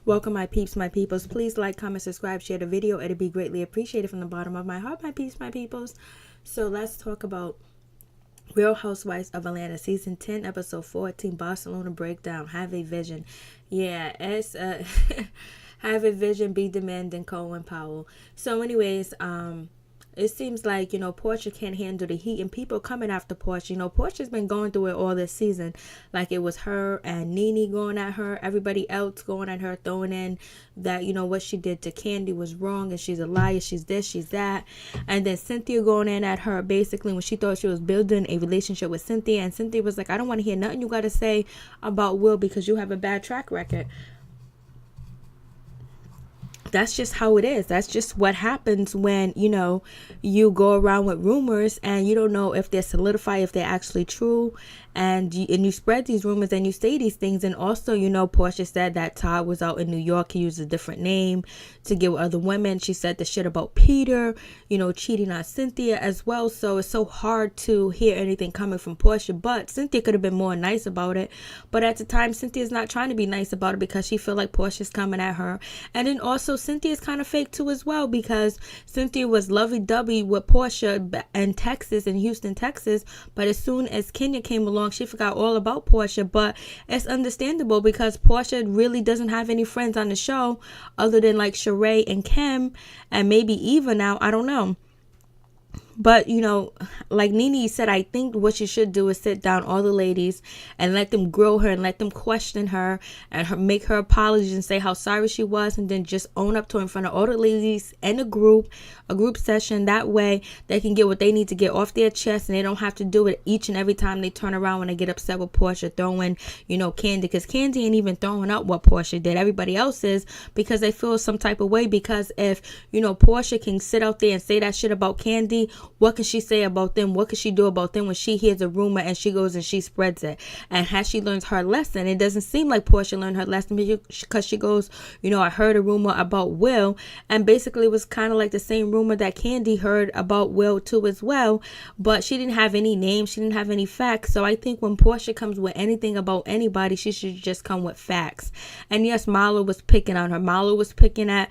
Welcome, my peeps, my peoples. Please like, comment, subscribe, share the video. It'd be greatly appreciated from the bottom of my heart, my peeps, my peoples. So let's talk about Real Housewives of Atlanta, season 10, episode 14, Barcelona breakdown. Have a vision. Yeah, it's have a vision, be demanding, Colin Powell. So anyways, it seems like, Portia can't handle the heat and people coming after Portia. Portia's been going through it all this season. Like it was her and Nene going at her, everybody else going at her, throwing in that, what she did to Candy was wrong and she's a liar, she's this, she's that. And then Cynthia going in at her basically when she thought she was building a relationship with Cynthia. And Cynthia was like, I don't want to hear nothing you got to say about Will because you have a bad track record. That's just how it is. That's just what happens when, you go around with rumors and you don't know if they're solidified, if they're actually true. And you spread these rumors and you say these things. And also, Portia said that Todd was out in New York. He used a different name to get with other women. She said the shit about Peter, cheating on Cynthia as well. So it's so hard to hear anything coming from Portia. But Cynthia could have been more nice about it. But at the time, Cynthia's not trying to be nice about it because she feel like Portia's coming at her. And then also Cynthia's kind of fake too as well because Cynthia was lovey-dovey with Portia in Texas, in Houston, Texas. But as soon as Kenya came along, she forgot all about Portia. But it's understandable because Portia really doesn't have any friends on the show other than like Sheree and Kim and maybe Eva now. I don't know. But, like Nene said, I think what you should do is sit down all the ladies and let them grill her and let them question her and make her apologies and say how sorry she was and then just own up to her in front of all the ladies and a group session. That way they can get what they need to get off their chest and they don't have to do it each and every time they turn around when they get upset with Portia throwing, Candy. Because Candy ain't even throwing up what Portia did. Everybody else is because they feel some type of way because if, Portia can sit out there and say that shit about Candy, what can she say about them? What can she do about them when she hears a rumor and she goes and she spreads it? And has she learned her lesson? It doesn't seem like Portia learned her lesson because she goes, I heard a rumor about Will. And basically it was kind of like the same rumor that Candy heard about Will too as well. But she didn't have any names. She didn't have any facts. So I think when Portia comes with anything about anybody, she should just come with facts. And yes, Marlo was picking on her. Marlo was picking at,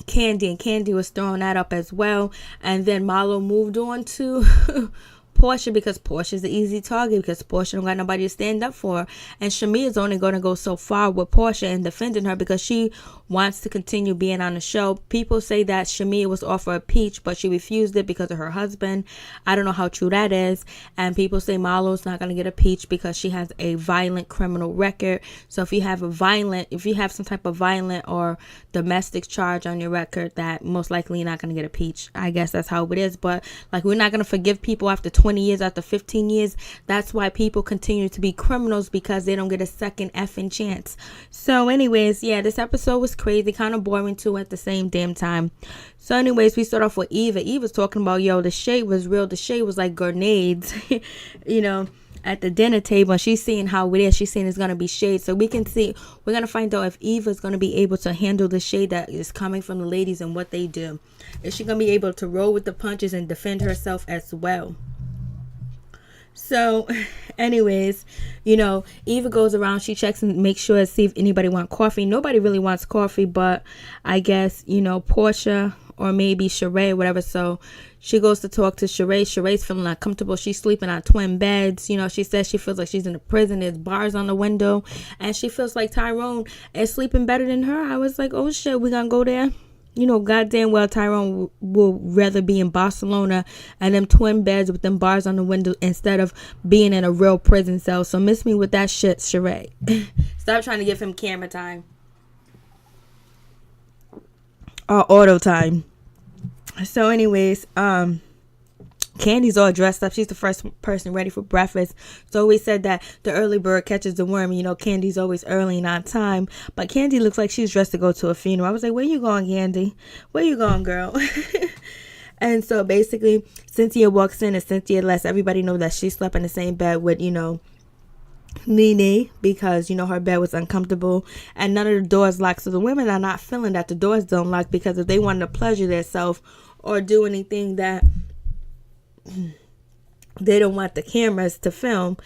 Candy, and Candy was throwing that up as well. And then Marlo moved on to Portia because Portia's an easy target because Portia don't got nobody to stand up for her. And Shamia is only going to go so far with Portia and defending her because she wants to continue being on the show. People say that Shamia was offered a peach, but she refused it because of her husband. I don't know how true that is. And people say Marlo's not going to get a peach because she has a violent criminal record. So if you have some type of violent or domestic charge on your record, that most likely you're not going to get a peach. I guess that's how it is. But like, we're not going to forgive people after 20 years, after 15 years. That's why people continue to be criminals, because they don't get a second effing chance. So anyways, yeah, this episode was crazy, kind of boring too at the same damn time. So anyways, we start off with Eva. Eva's talking about, the shade was real. The shade was like grenades, at the dinner table, and she's seeing how it is. She's saying it's going to be shade. So we're going to find out if Eva's going to be able to handle the shade that is coming from the ladies and what they do. Is she going to be able to roll with the punches and defend herself as well? So anyways, Eva goes around, she checks and makes sure to see if anybody wants coffee. Nobody really wants coffee, but I guess, Portia or maybe Sheree or whatever. So she goes to talk to Sheree. Sheree's feeling uncomfortable. She's sleeping on twin beds. She says she feels like she's in a prison. There's bars on the window. And she feels like Tyrone is sleeping better than her. I was like, oh shit, we gonna go there? Goddamn well Tyrone will rather be in Barcelona and them twin beds with them bars on the window instead of being in a real prison cell. So miss me with that shit, Sheree. Stop trying to give him camera time. Or auto time. So anyways, Candy's all dressed up. She's the first person ready for breakfast. So we said that the early bird catches the worm. Candy's always early and on time. But Candy looks like she's dressed to go to a funeral. I was like, where you going, Candy? Where you going, girl? And so basically, Cynthia walks in and Cynthia lets everybody know that she slept in the same bed with, Nene, because her bed was uncomfortable and none of the doors locked. So the women are not feeling that the doors don't lock, because if they wanted to pleasure themselves or do anything that they don't want the cameras to film,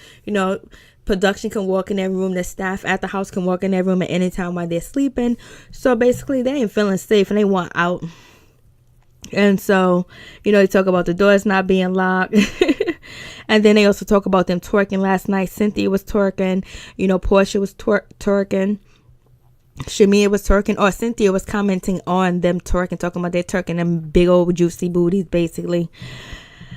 production can walk in their room, the staff at the house can walk in their room at any time while they're sleeping. So basically they ain't feeling safe and they want out. And so, they talk about the doors not being locked. And then they also talk about them twerking last night. Cynthia was twerking, Portia was twerking, Shamia was twerking, or Cynthia was commenting on them twerking, talking about their twerking, them big old juicy booties basically.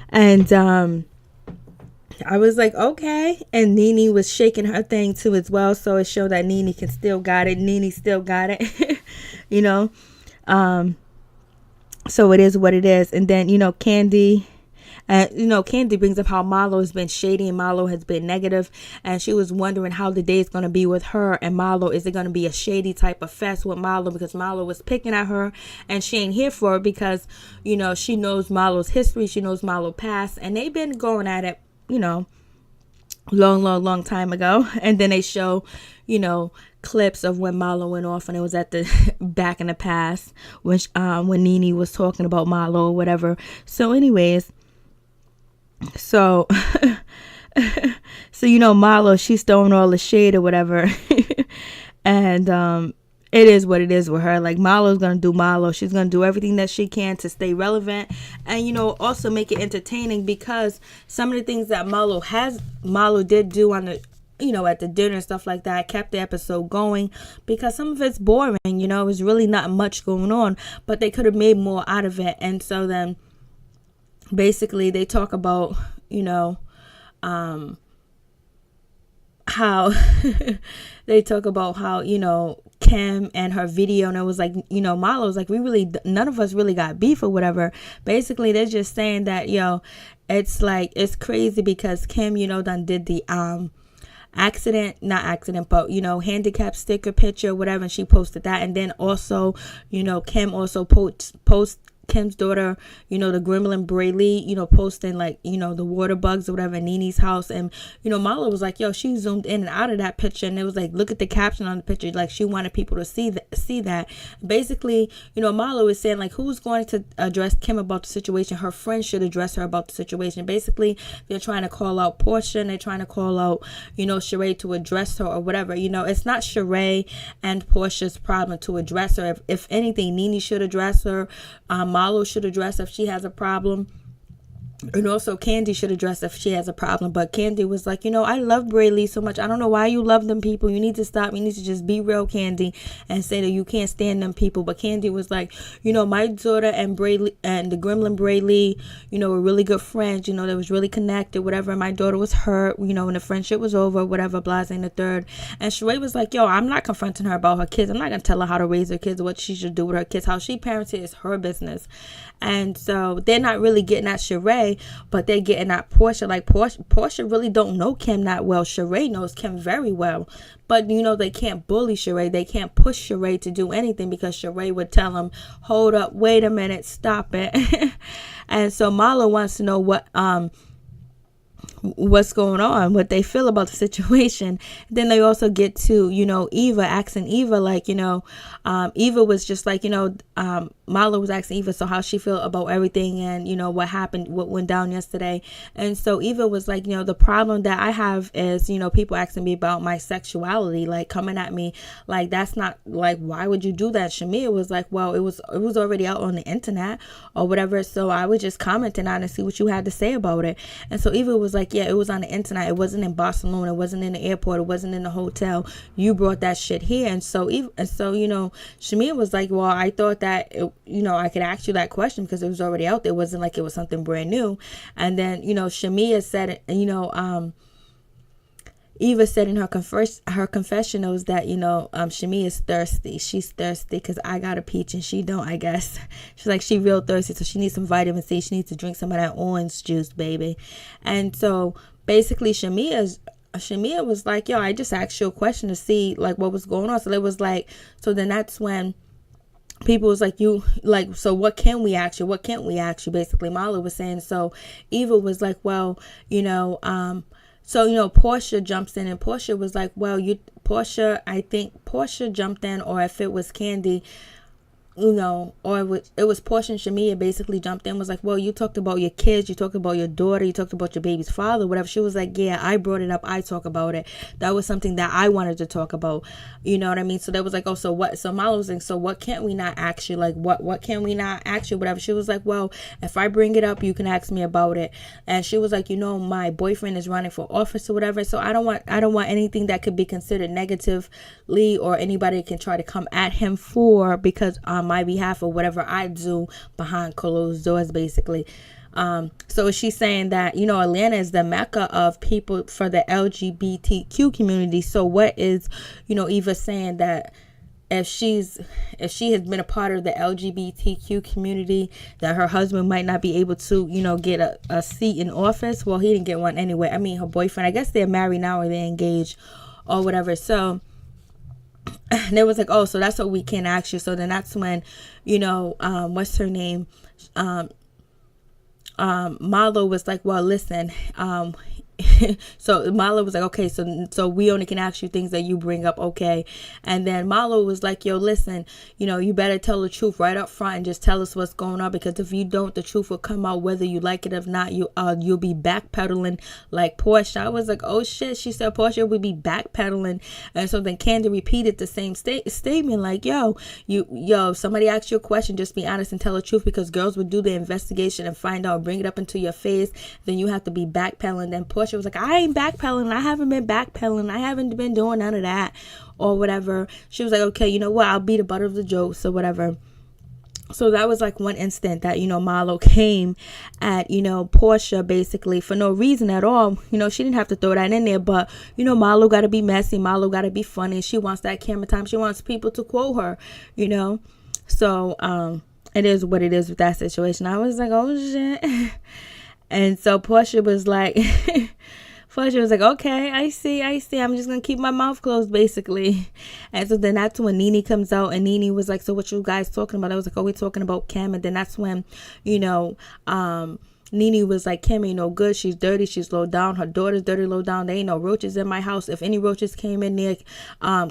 And I was like, okay. And Nene was shaking her thing too as well. So it showed that Nene can still got it. Nene still got it, So it is what it is. And then, Candy, Candy brings up how Marlo has been shady and Marlo has been negative. And she was wondering how the day is going to be with her and Marlo. Is it going to be a shady type of fest with Marlo? Because Marlo was picking at her and she ain't here for it because, she knows Marlo's history. She knows Marlo past. And they've been going at it, long time ago. And then they show, clips of when Marlo went off, and it was at the back in the past when Nene was talking about Marlo or whatever. So anyways, so Marlo, she's throwing all the shade or whatever. And it is what it is with her. Like, Marlo's gonna do Marlo. She's gonna do everything that she can to stay relevant and also make it entertaining, because some of the things that Marlo did do on the at the dinner and stuff like that kept the episode going, because some of it's boring. It was really not much going on, but they could have made more out of it. And so then basically they talk about how they talk about how Kim and her video, and it was like Marlo was like, none of us really got beef or whatever. Basically they're just saying that it's like, it's crazy because Kim done did the handicap sticker picture, whatever, and she posted that. And then also, Kim also post Kim's daughter, the gremlin Braylee, posting like, the water bugs or whatever in Nene's house. And, Marlo was like, she zoomed in and out of that picture. And it was like, look at the caption on the picture. Like, she wanted people to see that. Basically, Marlo was saying like, who's going to address Kim about the situation? Her friends should address her about the situation. Basically, they're trying to call out Portia and they're trying to call out, Sheree to address her or whatever. It's not Sheree and Portia's problem to address her. If anything, Nene should address her. Marlo should address if she has a problem. And also Candy should address if she has a problem. But Candy was like, I love Braylee so much. I don't know why you love them people. You need to stop. You need to just be real, Candy, and say that you can't stand them people. But Candy was like, my daughter and Braylee and the gremlin Braylee, were really good friends. They was really connected, whatever. My daughter was hurt, when the friendship was over, whatever, blase and the third. And Sheree was like, I'm not confronting her about her kids. I'm not going to tell her how to raise her kids, what she should do with her kids. How she parents it is her business. And so they're not really getting at Sheree, but they're getting at Portia. Like, Portia really don't know Kim that well. Sheree knows Kim very well. But, they can't bully Sheree. They can't push Sheree to do anything, because Sheree would tell them, hold up, wait a minute, stop it. And so Marlo wants to know what's going on, what they feel about the situation. Then they also get to Eva, asking Eva like Eva was just like Marlo was asking Eva so how she feel about everything and what happened, what went down yesterday. And so Eva was like, the problem that I have is people asking me about my sexuality, like coming at me like, that's not, like, why would you do that? Shamia was like, well, it was already out on the internet or whatever, so I was just commenting on it and see what you had to say about it. And so Eva was like, yeah, it was on the internet. It wasn't in Barcelona. It wasn't in the airport. It wasn't in the hotel. You brought that shit here. And so Shamia was like, well, I thought that I could ask you that question because it was already out there. It wasn't like it was something brand new. And then Shamia said, Eva said in her confessionals that Shamia is thirsty. She's thirsty because I got a peach and she don't, I guess. She's like, she real thirsty, so she needs some vitamin C. She needs to drink some of that orange juice, baby. And so basically Shamia was like, I just asked you a question to see like what was going on. So it was like, so then that's when people was like, so what can we ask you? What can't we ask you? Basically Marlo was saying. So Eva was like, well, so, Portia jumps in and Portia was like, well, I think Portia jumped in, or if it was Candy, or it was Portia and Shamia basically jumped in, was like, well, you talked about your kids, you talked about your daughter, you talked about your baby's father, whatever. She was like, yeah, I brought it up, I talk about it. That was something that I wanted to talk about. You know what I mean? So that was like, oh, so what? So Milo was like, so what can't we not ask you? Like, what can we not ask you? Whatever. She was like, well, if I bring it up, you can ask me about it. And she was like, my boyfriend is running for office or whatever. So I don't want anything that could be considered negatively, or anybody can try to come at him because on my behalf or whatever I do behind closed doors, basically. So she's saying that, Atlanta is the mecca of people for the LGBTQ community. So what is, Eva saying that if she has been a part of the LGBTQ community, that her husband might not be able to, get a seat in office. Well, he didn't get one anyway. I mean, her boyfriend, I guess they're married now or they're engaged or whatever. So they was like, oh, so that's what we can ask you. So then that's when, what's her name? Marlo was like, well, listen, so Marlo was like, okay, so we only can ask you things that you bring up, okay? And then Marlo was like, yo, listen, you better tell the truth right up front and just tell us what's going on, because if you don't, the truth will come out whether you like it or not. You'll be backpedaling like Portia. I was like, oh shit. She said Portia would be backpedaling. And so then Candy repeated the same statement, like, yo, somebody asked you a question, just be honest and tell the truth, because girls would do the investigation and find out, bring it up into your face, then you have to be backpedaling. Then Portia was like, I ain't backpedaling. I haven't been backpedaling. I haven't been doing none of that or whatever. She was like, okay, you know what? I'll be the butt of the jokes or whatever. So that was like one instant that, Marlo came at, Portia basically for no reason at all. She didn't have to throw that in there, but, Marlo got to be messy. Marlo got to be funny. She wants that camera time. She wants people to quote her, So, it is what it is with that situation. I was like, oh shit. And so Portia was like, okay, I see. I'm just going to keep my mouth closed, basically. And so then that's when Nene comes out, and Nene was like, so what you guys talking about? I was like, oh, we're talking about Kim. And then that's when, Nene was like, Kim ain't no good. She's dirty. She's low down. Her daughter's dirty, low down. There ain't no roaches in my house. If any roaches came in there,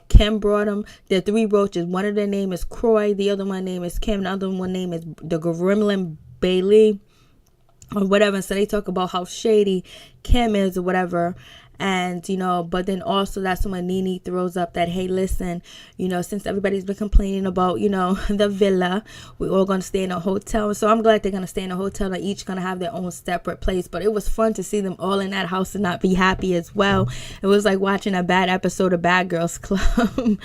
Kim brought them. There are 3 roaches. One of their name is Croy. The other one name is Kim. The other one name is the Gremlin Bailey or whatever. So they talk about how shady Kim is or whatever. And, but then also that's when Nene throws up that, hey, listen, since everybody's been complaining about, the villa, we're all going to stay in a hotel. So I'm glad they're going to stay in a hotel. They're each going to have their own separate place. But it was fun to see them all in that house and not be happy as well. It was like watching a bad episode of Bad Girls Club.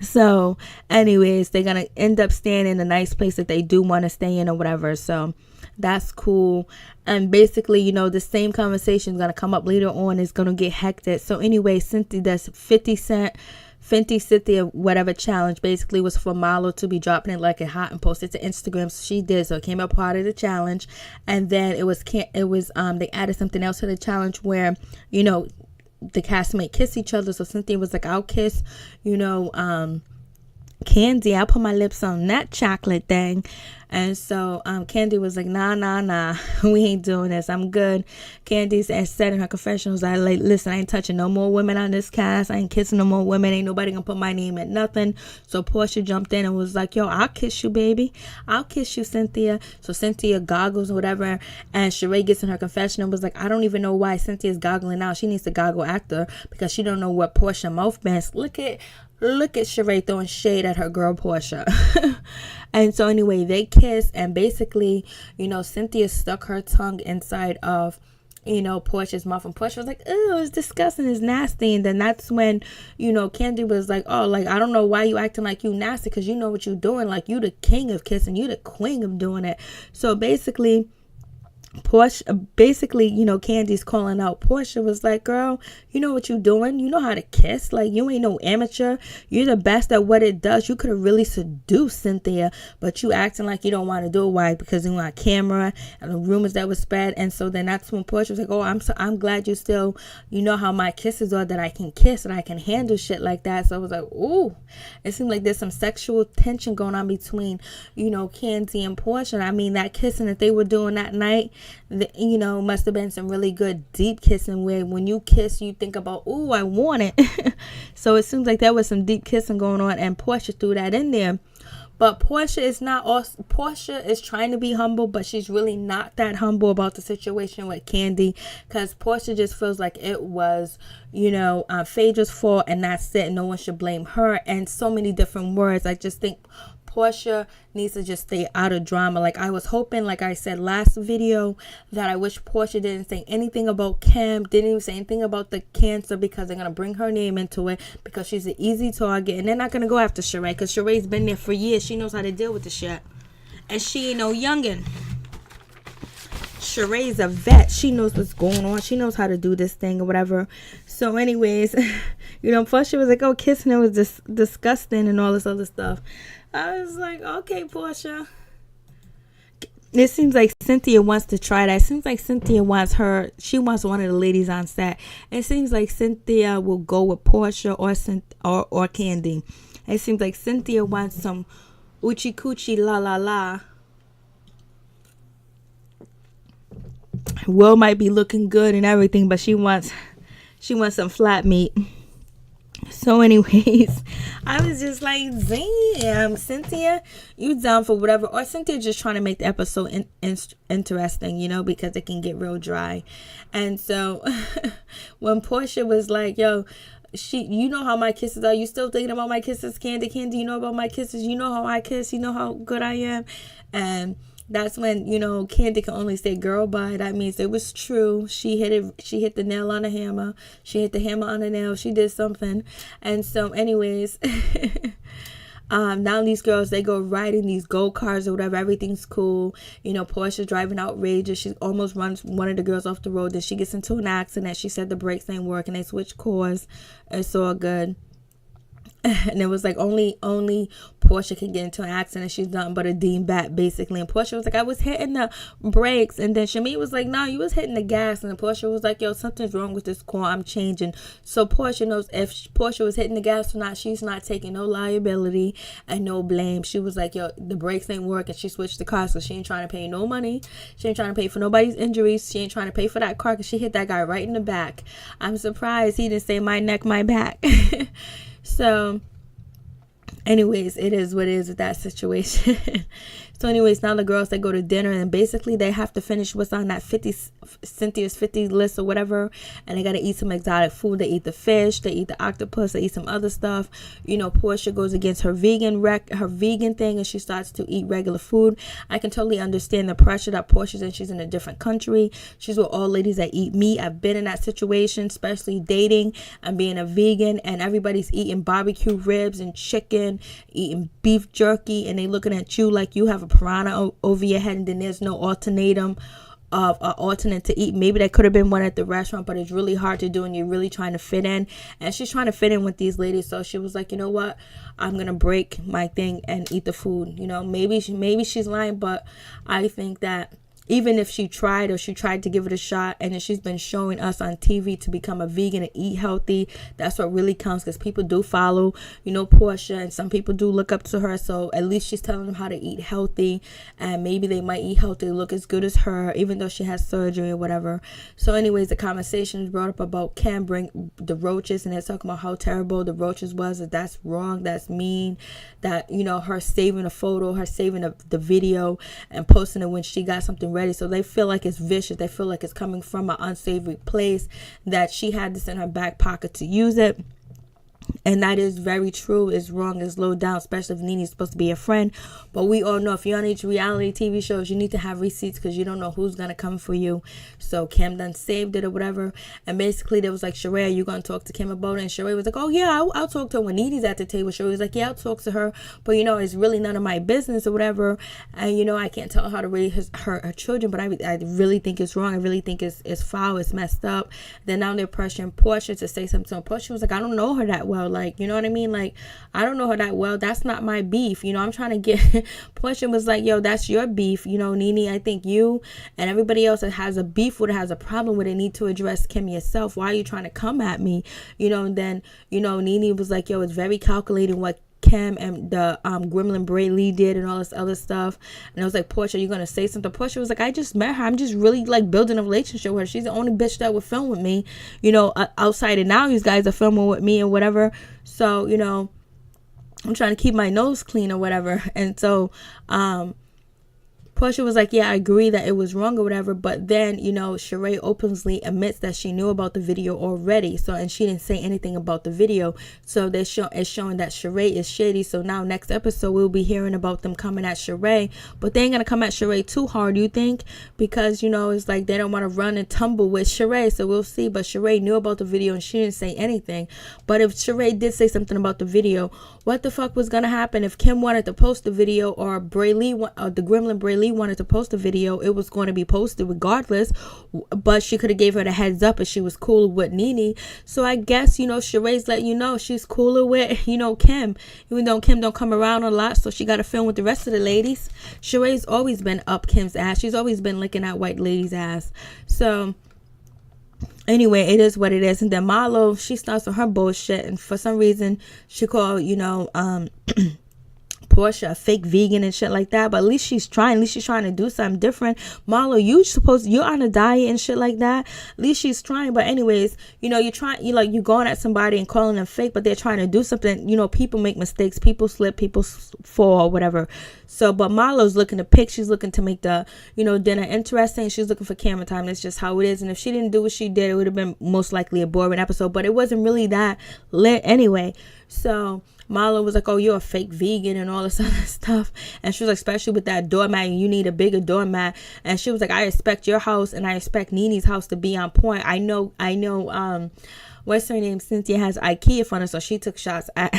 So anyways, they're going to end up staying in a nice place that they do want to stay in or whatever. So that's cool. And basically, the same conversation is going to come up later on. It's going to get hectic. So anyway, Cynthia does 50 Cynthia whatever challenge basically was for Marlo to be dropping it like it hot and post it to Instagram. So she did. So it came up part of the challenge. And then they added something else to the challenge where, the castmates kiss each other. So Cynthia was like, I'll kiss, Candy, I'll put my lips on that chocolate thing. And so Candy was like, nah, we ain't doing this. I'm good. Candy said in her confessionals, listen, I ain't touching no more women on this cast. I ain't kissing no more women. Ain't nobody gonna put my name at nothing. So Portia jumped in and was like, yo, I'll kiss you, baby. I'll kiss you, Cynthia. So Cynthia goggles or whatever. And Sheree gets in her confession and was like, I don't even know why Cynthia's goggling now. She needs to goggle after because she don't know what Portia mouth bends. Look at Sheree throwing shade at her girl Portia. And so anyway, they kiss, and basically, Cynthia stuck her tongue inside of, Portia's mouth, and Portia was like, oh, it's disgusting, it's nasty. And then that's when, Candy was like, oh, like, I don't know why you acting like you nasty, because you know what you're doing. Like, you the king of kissing, you the queen of doing it. So basically, Candy's calling out Portia, was like, girl, you know what you doing, you know how to kiss, like you ain't no amateur, you're the best at what it does, you could have really seduced Cynthia, but you acting like you don't want to do it. Why? Because you want camera and the rumors that was spread. And so then that's when Portia was like, oh, I'm glad you still, how my kisses are, that I can kiss and I can handle shit like that. So I was like, ooh, it seemed like there's some sexual tension going on between Candy and Portia. I mean, that kissing that they were doing that night, must have been some really good deep kissing, where when you kiss you think about, ooh, I want it. So it seems like there was some deep kissing going on, and Portia threw that in there. But Portia is not. Portia is trying to be humble, but she's really not that humble about the situation with Candy, because Portia just feels like it was, Phaedra's fault, and that's it. No one should blame her, and so many different words. I just think Portia needs to just stay out of drama. Like I was hoping, like I said last video, that I wish Portia didn't say anything about Kim, didn't even say anything about the cancer, because they're going to bring her name into it, because she's an easy target, and they're not going to go after Sheree, because Sheree's been there for years. She knows how to deal with the shit, and she ain't no youngin'. Sheree's a vet. She knows what's going on. She knows how to do this thing or whatever. So anyways, Portia was like, oh, kissing her was disgusting and all this other stuff. I was like, okay, Portia. It seems like Cynthia wants to try that. It seems like Cynthia wants she wants one of the ladies on set. It seems like Cynthia will go with Portia or Candy. It seems like Cynthia wants some oochie coochie la la la. Will might be looking good and everything, but she wants some flat meat. So anyways, I was just like, damn, Cynthia, you down for whatever. Or Cynthia just trying to make the episode interesting, because it can get real dry. And so when Portia was like, yo, you know how my kisses are. You still thinking about my kisses, Candy? You know about my kisses? You know how I kiss? You know how good I am? And that's when, Candy can only say, girl, bye. That means it was true. She hit the nail on the hammer. She hit the hammer on the nail. She did something. And so anyways, now these girls, they go riding these go-karts or whatever. Everything's cool. Portia's driving outrageous. She almost runs one of the girls off the road. Then she gets into an accident. She said the brakes ain't working. They switch course. It's all good. And it was like only Portia can get into an accident. She's nothing but a dingbat, basically. And Portia was like, I was hitting the brakes. And then Shameen was like, no, you was hitting the gas. And then Portia was like, yo, something's wrong with this car. I'm changing. So Portia knows if Portia was hitting the gas or not, she's not taking no liability and no blame. She was like, yo, the brakes ain't working. She switched the car, so she ain't trying to pay no money. She ain't trying to pay for nobody's injuries. She ain't trying to pay for that car because she hit that guy right in the back. I'm surprised he didn't say my neck, my back. So anyways, it is what it is with that situation. So anyways, now the girls, they go to dinner, and basically they have to finish what's on that Cynthia's 50 list or whatever, and they got to eat some exotic food. They eat the fish, they eat the octopus, they eat some other stuff. Portia goes against her vegan thing, and she starts to eat regular food. I can totally understand the pressure that Portia's in. She's in a different country. She's with all ladies that eat meat. I've been in that situation, especially dating and being a vegan, and everybody's eating barbecue ribs and chicken, eating beef jerky, and they looking at you like you have a piranha over your head, and then there's no alternate to eat. Maybe there could have been one at the restaurant, but it's really hard to do, and you're really trying to fit in. And she's trying to fit in with these ladies, so she was like, you know what, I'm gonna break my thing and eat the food. Maybe she's lying, but I think that even if she tried to give it a shot, and then she's been showing us on TV to become a vegan and eat healthy, that's what really counts, because people do follow, Portia, and some people do look up to her. So at least she's telling them how to eat healthy, and maybe they might eat healthy, look as good as her, even though she has surgery or whatever. So anyways, the conversation is brought up about Cam bring the roaches, and they're talking about how terrible the roaches was, that that's wrong, that's mean, that, her saving a photo, her saving the video and posting it when she got something ready. So they feel like it's vicious. They feel like it's coming from an unsavory place, that she had this in her back pocket to use it. And that is very true. It's wrong. It's low down, especially if Nene's supposed to be a friend. But we all know if you're on these reality TV shows, you need to have receipts, because you don't know who's going to come for you. So Kim done saved it or whatever. And basically there was like, Sheree, are you going to talk to Kim about it? And Sheree was like, oh yeah, I'll talk to her when Nene's at the table. Sheree was like, yeah, I'll talk to her, but it's really none of my business or whatever. And I can't tell her how to raise her children, but I really think it's wrong. I really think it's foul. It's messed up. Then now they're pressuring Portia to say something. So Portia was like, I don't know her that well. Like, you know what I mean? Like, I don't know her that well. That's not my beef. I'm trying to get Portia was like, yo, that's your beef. Nene, I think you and everybody else that has a beef with it, has a problem with it, need to address Kim yourself. Why are you trying to come at me? And then, Nene was like, yo, it's very calculating what Kim and the Gremlin Brayley did and all this other stuff. And I was like, Portia, you gonna say something? Portia was like, I just met her. I'm just really like building a relationship with her. She's the only bitch that would film with me, outside, and now these guys are filming with me and whatever. So, I'm trying to keep my nose clean or whatever. And so, Portia was like, yeah, I agree that it was wrong or whatever. But then, Sheree openly admits that she knew about the video already. So, and she didn't say anything about the video. So it's showing that Sheree is shady. So now next episode, we'll be hearing about them coming at Sheree. But they ain't going to come at Sheree too hard, you think? Because, it's like they don't want to run and tumble with Sheree. So we'll see. But Sheree knew about the video and she didn't say anything. But if Sheree did say something about the video, what the fuck was going to happen if Kim wanted to post the video or the gremlin Braylee wanted to post a video? It was going to be posted regardless, but she could have gave her the heads up if she was cool with Nene. So I guess, Sheree's letting you know she's cooler with, Kim, even though Kim don't come around a lot, so she got to film with the rest of the ladies. Sheree's always been up Kim's ass. She's always been licking that white lady's ass. So anyway, it is what it is. And then Marlo, she starts with her bullshit, and for some reason she called, Portia a fake vegan and shit like that. But at least she's trying. At least she's trying to do something different. Marlo, you're on a diet and shit like that. At least she's trying. But anyways, you're going at somebody and calling them fake, but they're trying to do something. People make mistakes. People slip. People fall, whatever. So, but Marlo's looking to pick. She's looking to make the, dinner interesting. She's looking for camera time. That's just how it is. And if she didn't do what she did, it would have been most likely a boring episode. But it wasn't really that lit anyway. So Marlo was like, oh, you're a fake vegan and all this other stuff. And she was like, especially with that doormat, you need a bigger doormat. And she was like, I expect your house and I expect Nene's house to be on point. I know, what's her name? Cynthia has IKEA furniture, so she took shots at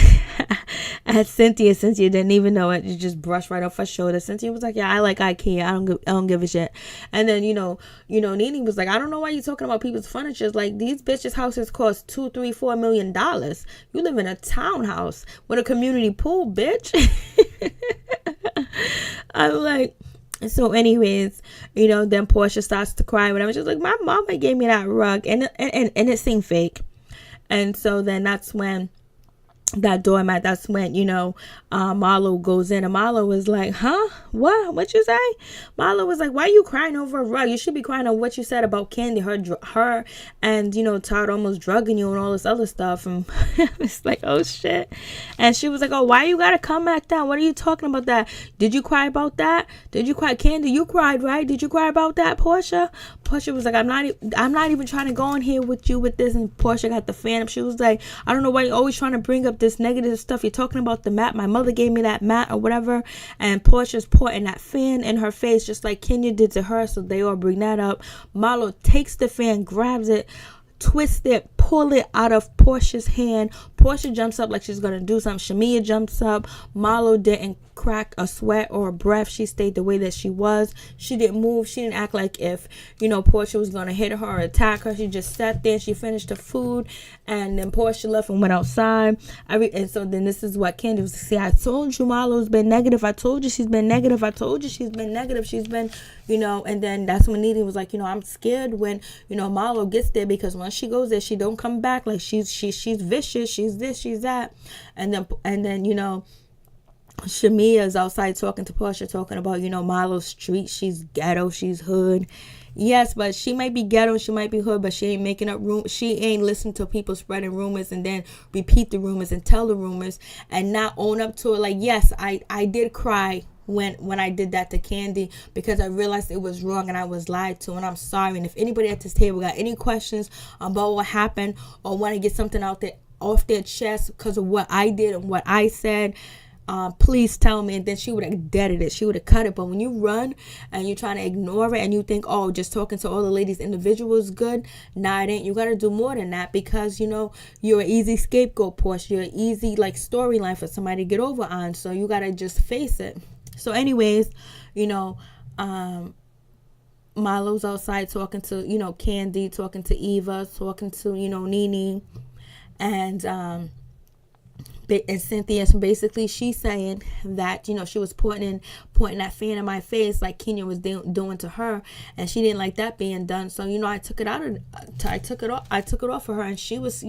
Cynthia. Cynthia didn't even know it. It just brushed right off her shoulder. Cynthia was like, yeah, I like IKEA. I don't give a shit. And then, Nene was like, I don't know why you're talking about people's furniture. Like, these bitches' houses cost $2, $3, $4 million. You live in a townhouse with a community pool, bitch. I'm like, so anyways, then Portia starts to cry, whatever. She's like, my mama gave me that rug, and it seemed fake. And so then that's when that doormat, that's when, Marlo goes in, and Marlo was like, huh? What you say? Marlo was like, why are you crying over a rug? You should be crying on what you said about Candy, her and, Todd almost drugging you and all this other stuff. And it's like, oh shit. And she was like, oh, why you gotta come back down? What are you talking about that? Did you cry about that? Did you cry? Candy, you cried, right? Did you cry about that, Portia? Portia was like, I'm not even trying to go in here with you with this. And Portia got the fan up. She was like, I don't know why you're always trying to bring up this negative stuff. You're talking about the mat. My mother gave me that mat or whatever. And Portia's putting that fan in her face just like Kenya did to her. So they all bring that up. Marlo takes the fan, grabs it, twist it, pull it out of Portia's hand. Portia jumps up like she's gonna do something. Shamia jumps up. Marlo didn't crack a sweat or a breath. She stayed the way that she was. She didn't move. She didn't act like if Portia was gonna hit her or attack her. She just sat there. She finished the food, and then Portia left and went outside. And so then this is what Candy was to say. I told you Marlo's been negative. I told you she's been negative. I told you she's been negative. She's been, and then that's when Nene was like, I'm scared when Marlo gets there, because once she goes there, she don't come back. Like she's vicious. She's this, she's that. And then Shamia is outside talking to Portia, talking about, Marlo's street. She's ghetto. She's hood. Yes, but she might be ghetto. She might be hood, but she ain't making up room. She ain't listening to people spreading rumors and then repeat the rumors and tell the rumors and not own up to it. Like, yes, I did cry when I did that to Candy, because I realized it was wrong and I was lied to, and I'm sorry. And if anybody at this table got any questions about what happened or want to get something out there off their chest because of what I did and what I said, please tell me. And then she would have deaded it. She would have cut it. But when you run and you're trying to ignore it and you think, oh, just talking to all the ladies individual is good, nah, it ain't. You got to do more than that, because you're an easy scapegoat, Portia. You're an easy storyline for somebody to get over on. So you got to just face it. So anyways, Marlo's outside talking to Candy, talking to Eva, talking to Nene, and Cynthia. So basically she's saying that she was pointing that fan in my face like Kenya was doing to her, and she didn't like that being done. So I took it off for her, and she was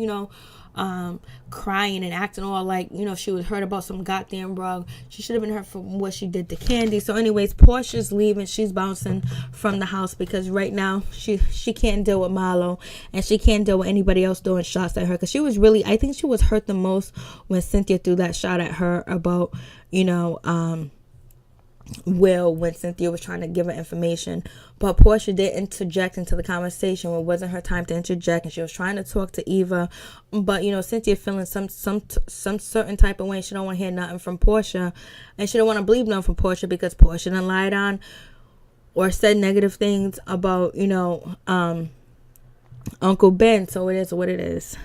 crying and acting all like, she was hurt about some goddamn rug. She should have been hurt for what she did to Candy. So anyways, Portia's leaving. She's bouncing from the house because right now she can't deal with Marlo, and she can't deal with anybody else throwing shots at her, because I think she was hurt the most when Cynthia threw that shot at her about, Will, when Cynthia was trying to give her information. But Portia did interject into the conversation when it wasn't her time to interject, and she was trying to talk to Eva, but Cynthia feeling some certain type of way. She don't want to hear nothing from Portia, and she don't want to believe nothing from Portia because Portia done lied on or said negative things about Uncle Ben. So it is what it is.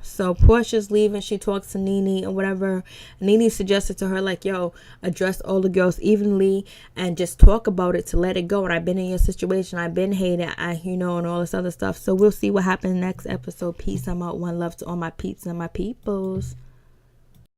So Portia's leaving. She talks to Nene or whatever. Nene suggested to her, like, yo, address all the girls evenly and just talk about it to let it go. And I've been in your situation. I've been hated, and all this other stuff. So we'll see what happens next episode. Peace. I'm out. One love to all my peeps and my peoples.